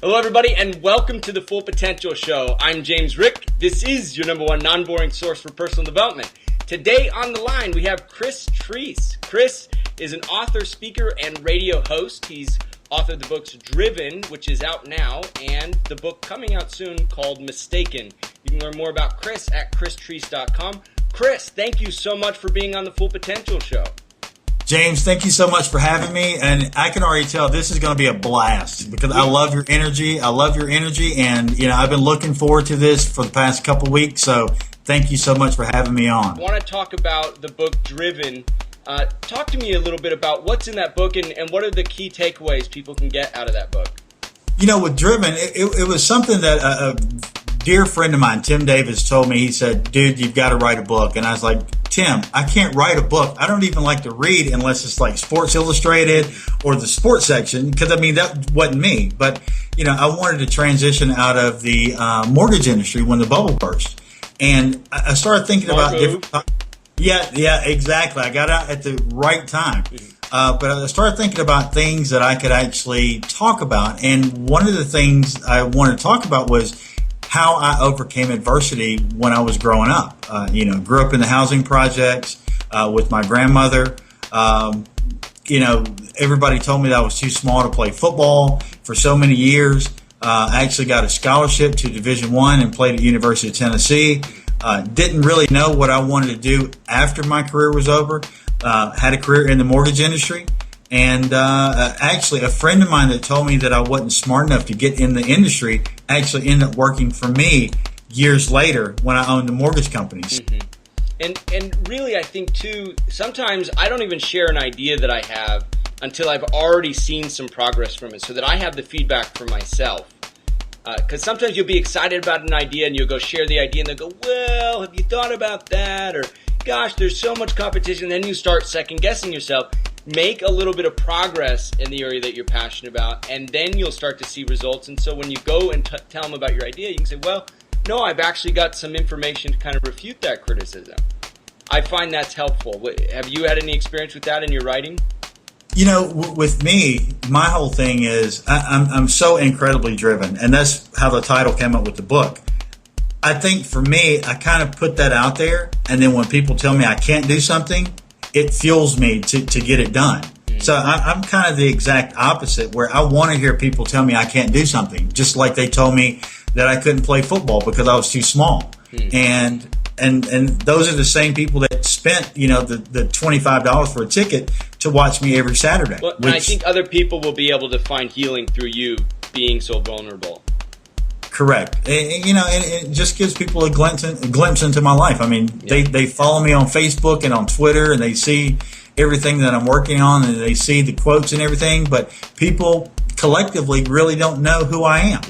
Hello, everybody, and welcome to the Full Potential Show. I'm James Rick. This is your number one non-boring source for personal development. Today on the line, we have Treece. Chris is an author, speaker, and radio host. He's authored the books Driven, which is out now, and the book coming out soon called Mistaken. You can learn more about Chris at christreece.com. Chris, thank you so much for being on the Full Potential Show. James, thank you so much for having me, and I can already tell this is going to be a blast because I love your energy. And I've been looking forward to this for the past couple weeks, so thank you so much for having me on. I want to talk about the book Driven. Talk to me a little bit about what's in that book and what are the key takeaways people can get out of that book. With Driven, it was something that a dear friend of mine, Tim Davis, told me. He said, dude, you've got to write a book. And I was like, Tim, I can't write a book. I don't even like to read unless it's like Sports Illustrated or the sports section, because that wasn't me. But, I wanted to transition out of the mortgage industry when the bubble burst. And I started thinking about different. Yeah, exactly. I got out at the right time. But I started thinking about things that I could actually talk about. And one of the things I wanted to talk about was how I overcame adversity when I was growing up. Grew up in the housing projects with my grandmother. Everybody told me that I was too small to play football for so many years. I actually got a scholarship to Division I and played at University of Tennessee. Didn't really know what I wanted to do after my career was over. Had a career in the mortgage industry. And actually, a friend of mine that told me that I wasn't smart enough to get in the industry actually ended up working for me years later when I owned the mortgage companies. Mm-hmm. And really, I think, too, sometimes I don't even share an idea that I have until I've already seen some progress from it so that I have the feedback for myself. Because sometimes you'll be excited about an idea and you'll go share the idea and they'll go, well, have you thought about that? Or, gosh, there's so much competition. Then you start second-guessing yourself. Make a little bit of progress in the area that you're passionate about, and then you'll start to see results. And so when you go and tell them about your idea, you can say, well, no, I've actually got some information to kind of refute that criticism. I find that's helpful. Have you had any experience with that in your writing? With me, my whole thing is I'm so incredibly driven, and that's how the title came up with the book. I think for me, I kind of put that out there, and then when people tell me I can't do something, it fuels me to get it done. So I'm kind of the exact opposite, where I want to hear people tell me I can't do something, just like they told me that I couldn't play football because I was too small. And those are the same people that spent, the $25 for a ticket to watch me every Saturday. Well, and I think other people will be able to find healing through you being so vulnerable. Correct. And it just gives people a glimpse into my life. They follow me on Facebook and on Twitter, and they see everything that I'm working on, and they see the quotes and everything, but people collectively really don't know who I am.